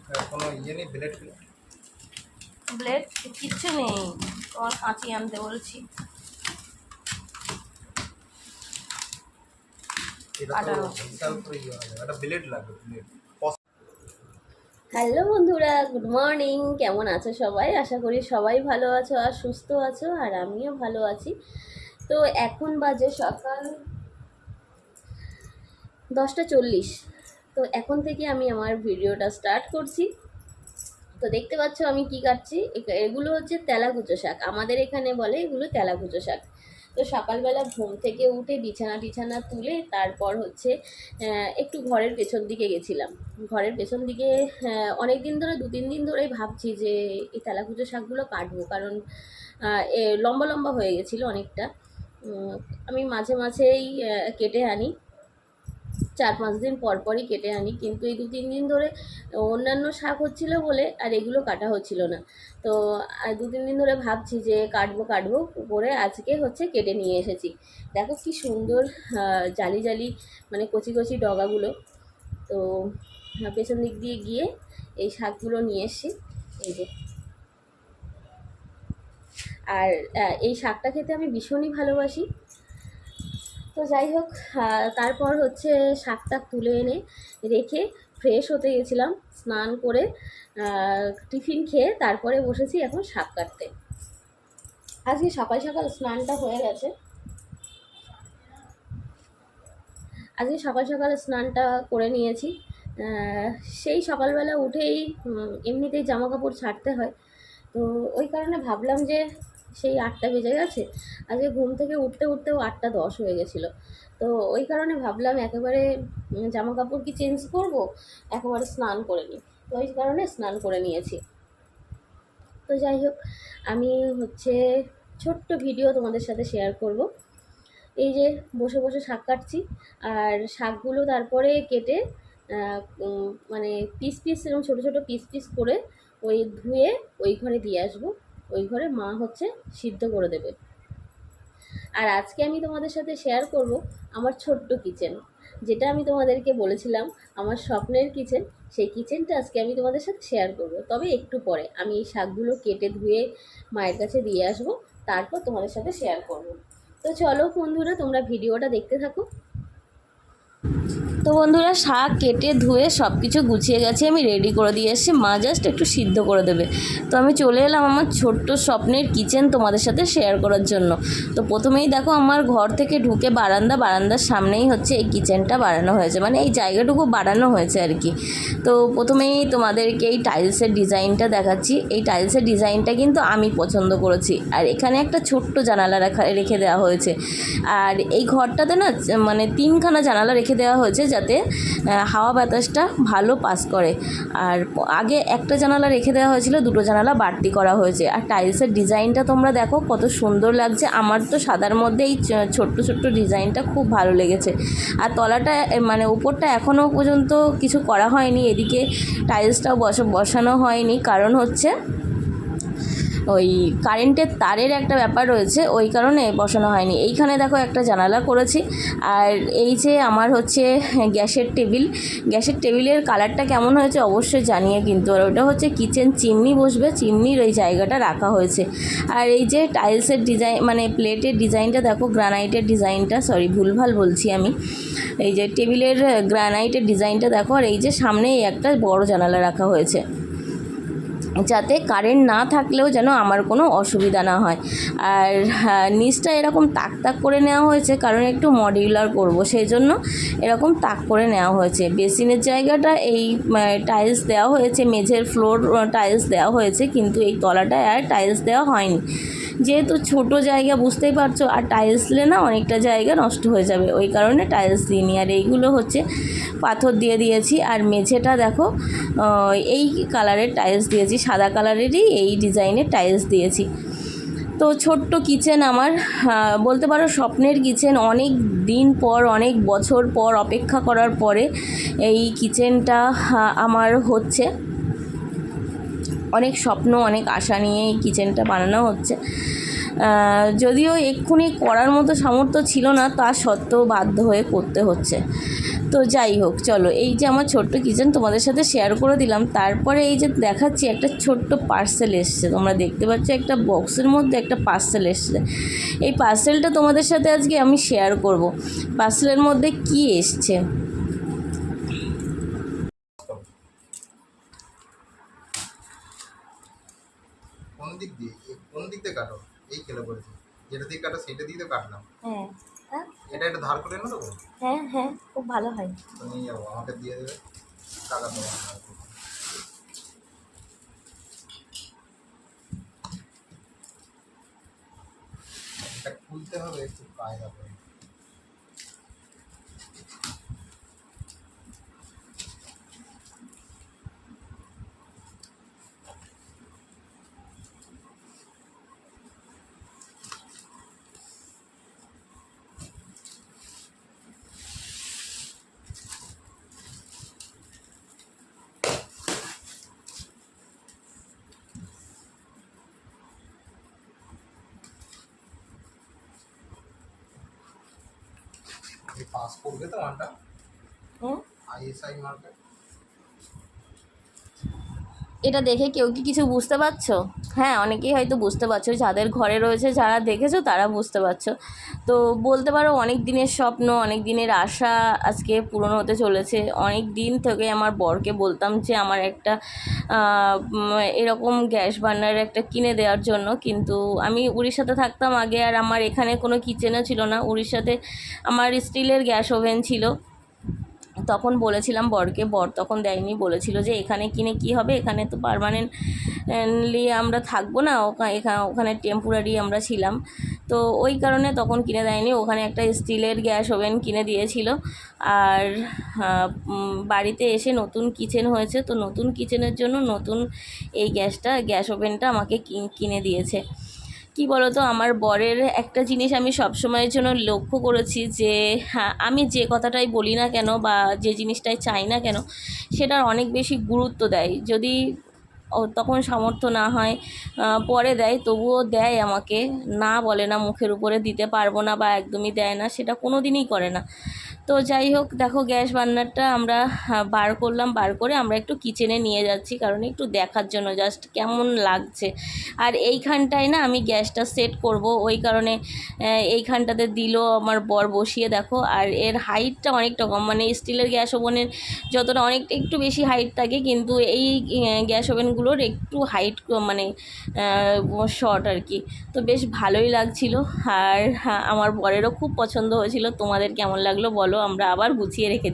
কোনো ইয়ে নেই ব্লেড? ব্লেড কিচ্ছু নেই, তোমার কাঁচি আনতে বলছি। হ্যালো বন্ধুরা, গুড মর্নিং। কেমন আছো সবাই? আশা করি সবাই ভালো আছো আর সুস্থ আছো, আর আমিও ভালো আছি। তো এখন বাজে সকাল 10:40। তো এখন থেকে আমি আমার ভিডিওটা স্টার্ট করছি। তো দেখতে পাচ্ছ আমি কি কাটছি। এগুলো হচ্ছে তেলাকুচো শাক, আমাদের এখানে বলে এগুলো তেলাকুচো শাক। তো সকালবেলা ঘুম থেকে উঠে বিছানা টিছানা তুলে তারপর হচ্ছে একটু ঘরের পেছন দিকে গেছিলাম। ঘরের পেছন দিকে অনেক দিন ধরে 2-3 দিন ধরেই ভাবছি যে এই তেলাকুচো শাকগুলো কাটবো, কারণ লম্বা লম্বা হয়ে গেছিলো অনেকটা। আমি মাঝে মাঝেই কেটে আনি, 4-5 দিন পর পরই কেটে আনি, কিন্তু এই 2-3 দিন ধরে অন্যান্য শাক হচ্ছিলো বলে আর এগুলো কাটা হচ্ছিল না। তো 2-3 দিন ধরে ভাবছি যে কাটবো করে আজকে হচ্ছে কেটে নিয়ে এসেছি। দেখো কি সুন্দর জালি জালি মানে কচি কচি ডগাগুলো। তো পেছন দিক দিয়ে গিয়ে এই শাকগুলো নিয়ে এসছি, এই যে। আর এই শাকটা খেতে আমি ভীষণই ভালোবাসি। তো যাই হোক, তারপর হচ্ছে শাকটা তুলে এনে রেখে ফ্রেশ হতে গেছিলাম, স্নান করে টিফিন খেয়ে তারপরে বসেছি এখন শাক কাটতে। আজকে সকাল সকাল স্নানটা হয়ে গেছে, আজকে সকাল সকাল স্নানটা করে নিয়েছি। সেই সকালবেলা উঠেই এমনিতেই জামা কাপড় ছাড়তে হয়, তো ওই কারণে ভাবলাম যে সেই 8টা বেজে গেছে, আজকে ঘুম থেকে উঠতেও 8:10 হয়ে গেছিলো। তো ওই কারণে ভাবলাম একেবারে জামা কাপড় কি চেঞ্জ করব, একেবারে স্নান করে নিই। তো ওই কারণে স্নান করে নিয়েছি। তো যাই হোক, আমি হচ্ছে ছোট্ট ভিডিও তোমাদের সাথে শেয়ার করব। এই যে বসে বসে শাক কাটছি, আর শাকগুলো তারপরে কেটে মানে পিস পিস এরকম ছোটো ছোটো পিস পিস করে ওই ধুয়ে ওই ঘরে দিয়ে আসবো। ওই ঘরে মা হচ্ছে সিদ্ধ করে দেবে। আর আজকে আমি তোমাদের সাথে শেয়ার করব আমার ছোট্ট কিচেন, যেটা আমি তোমাদেরকে বলেছিলাম আমার স্বপ্নের কিচেন। সেই কিচেনটা আজকে আমি তোমাদের সাথে শেয়ার করব, তবে একটু পরে। আমি এই শাকগুলো কেটে ধুয়ে মায়ের কাছে দিয়ে আসবো, তারপর তোমাদের সাথে শেয়ার করব। তো চলো বন্ধুরা, তোমরা ভিডিওটা দেখতে থাকো। তো বন্ধুরা, শাক কেটে ধুয়ে সব কিছু গুছিয়ে গেছে, আমি রেডি করে দিয়ে এসেছি, মা জাস্ট একটু সিদ্ধ করে দেবে। তো আমি চলে এলাম আমার ছোট্ট স্বপ্নের কিচেন তোমাদের সাথে শেয়ার করার জন্য। তো প্রথমেই দেখো আমার ঘর থেকে ঢুকে বারান্দার সামনেই হচ্ছে এই কিচেনটা বানানো হয়েছে, মানে এই জায়গাটুকু বানানো হয়েছে আর কি। তো প্রথমেই তোমাদেরকে এই টাইলসের ডিজাইনটা দেখাচ্ছি। এই টাইলসের ডিজাইনটা কিন্তু আমি পছন্দ করেছি, আর এখানে একটা ছোট্ট জানালা রেখে দেওয়া হয়েছে। আর এই ঘরটাতে না মানে 3খানা জানালা রেখে দেওয়া হয়েছে, যাতে হাওয়া বাতাসটা ভালো পাস করে। আর আগে একটা জানালা রেখে দেওয়া হয়েছিল, 2টো জানালা বাড়তি করা হয়েছে। আর টাইলসের ডিজাইনটা তোমরা দেখো কত সুন্দর লাগছে। আমার তো সাদার মধ্যে এই ছোট্ট ছোট্ট ডিজাইনটা খুব ভালো লেগেছে। আর তলাটা মানে উপরটা এখনও পর্যন্ত কিছু করা হয়নি, এদিকে টাইলসটাও বসানো হয়নি, কারণ হচ্ছে ওই কারেন্টের তারের একটা ব্যাপার রয়েছে, ওই কারণে বসানো হয়নি। এইখানে দেখো একটা জানালা করেছি। আর এই যে আমার হচ্ছে গ্যাসের টেবিলের কালারটা কেমন হয়েছে অবশ্যই জানিয়ে কিন্তু। আর ওটা হচ্ছে কিচেন চিমনি বসবে, চিমনির ওই জায়গাটা রাখা হয়েছে। আর এই যে টাইলসের ডিজাইন মানে প্লেটের ডিজাইনটা দেখো, গ্রানাইটের ডিজাইনটা, সরি ভুলভাল বলছি আমি। এই যে টেবিলের গ্রানাইটের ডিজাইনটা দেখো। আর এই যে সামনে একটা বড় জানালা রাখা হয়েছে, যাতে কারেন্ট না থাকলেও যেন আমার কোনো অসুবিধা না হয়। আর নিচটা এরকম তাক করে নেওয়া হয়েছে, কারণ একটু মডিউলার করব, সেই জন্য এরকম তাক করে নেওয়া হয়েছে। বেসিনের জায়গাটা এই টাইলস দেওয়া হয়েছে, মেঝের ফ্লোর টাইলস দেওয়া হয়েছে, কিন্তু এই তলাটায় আর টাইলস দেওয়া হয়নি, যেহেতু ছোট জায়গা বুঝতেই পারছো। আর টাইলস দিলে না অনেকটা জায়গা নষ্ট হয়ে যাবে, ওই কারণে টাইলস দিইনি। আর এইগুলো হচ্ছে পাথর দিয়ে দিয়েছি। আর মেঝেটা দেখো এই কালারের টাইলস দিয়েছি, সাদা কালারেরই এই ডিজাইনের টাইলস দিয়েছি। তো ছোট্ট কিচেন আমার, বলতে পারো স্বপ্নের কিচেন। অনেক দিন পর, অনেক বছর পর অপেক্ষা করার পরে এই কিচেনটা আমার হচ্ছে। অনেক স্বপ্ন, অনেক আশা নিয়ে এই কিচেনটা বানানো হচ্ছে। যদিও এক্ষুনি করার মতো সামর্থ্য ছিল না, তা সত্ত্বেও বাধ্য হয়ে করতে হচ্ছে। তো যাই হোক, চলো, এই যে আমার ছোট্ট কিচেন তোমাদের সাথে শেয়ার করে দিলাম। তারপরে এই যে দেখাচ্ছি, একটা ছোট্ট পার্সেল এসছে, তোমরা দেখতে পাচ্ছ একটা বক্সের মধ্যে একটা পার্সেল এসছে। এই পার্সেলটা তোমাদের সাথে আজকে আমি শেয়ার করব। পার্সেলের মধ্যে কি এসছে। কোন দিক দিয়ে কাটো? এই খেলে পড়েছে, যেটা দিয়ে কাটো সেটা দিয়ে তো কাটলাম। হ্যাঁ হ্যাঁ এটা একটু ধার করে এনে দেবো, হ্যাঁ হ্যাঁ, খুব ভালো হয়। তো নিয়ে যাবো, আমাকে দিয়ে দেবে, টাকা দেবো। এটা খুলতে হবে একটু কায়দা করে। এই পাস করবে তো মানটা, হ্যাঁ, আইএসআই মার্কেট। এটা দেখে কেউ কি কিছু বুঝতে পারছো? হ্যাঁ, অনেকেই হয়তো বুঝতে পারছো, যাদের ঘরে রয়েছে, যারা দেখেছো তারা বুঝতে পারছো। তো বলতে পারো অনেক দিনের স্বপ্ন, অনেক দিনের আশা আজকে পূরণ হতে চলেছে। অনেক দিন থেকে আমার বরকে বলতাম যে আমার একটা এরকম গ্যাস বার্নার একটা কিনে দেওয়ার জন্য, কিন্তু আমি উড়িষ্যাতে থাকতাম আগে, আর আমার এখানে কোনো কিচেনও ছিল না। উড়িষ্যাতে আমার স্টিলের গ্যাস ওভেন ছিল। তখন বলেছিলাম বরকে, বর তখন দেয়নি, বলেছিল যে এখানে কিনে কি হবে, এখানে তো পার্মানেন্টলি আমরা থাকবো না, ওখানে টেম্পোরারি আমরা ছিলাম। তো ওই কারণে তখন কিনে দেয়নি, ওখানে একটা স্টিলের গ্যাস ওভেন কিনে দিয়েছিল। আর বাড়িতে এসে নতুন কিচেন হয়েছে, তো নতুন কিচেনের জন্য নতুন এই গ্যাস ওভেনটা আমাকে কিনে দিয়েছে। কি বলো তো, আমার বরের একটা জিনিস আমি সবসময়ের জন্য লক্ষ্য করেছি যে হ্যাঁ, আমি যে কথাটাই বলি না কেন বা যে জিনিসটাই চাই না কেন, সেটার অনেক বেশি গুরুত্ব দেয়। যদি তখন সামর্থ্য না হয়, পরে দেয়, তবুও দেয় আমাকে, না বলে না মুখের উপরে দিতে পারবো না বা একদমই দেয় না, সেটা কোনো দিনই করে না। তো যাই হোক, দেখো গ্যাস বার্নারটা আমরা বার করলাম, বার করে আমরা একটু কিচেনে নিয়ে যাচ্ছি, কারণ একটু দেখার জন্য জাস্ট কেমন লাগছে। আর এইখানটায় না আমি গ্যাসটা সেট করব, ওই কারণে এইখানটাতে দিল আমার বর বসিয়ে। দেখো, আর এর হাইটটা অনেকটা কম, মানে স্টিলের গ্যাস ওভেনের যতটা অনেকটা একটু বেশি হাইট থাকে, কিন্তু এই গ্যাস ওভেনগুলোর একটু হাইট মানে শর্ট আর কি। তো বেশ ভালোই লাগছিল, আর আমার বরেরও খুব পছন্দ হয়েছিল। তোমাদের কেমন লাগলো বলো, আমরা আবার গুছিয়ে রেখে দিই।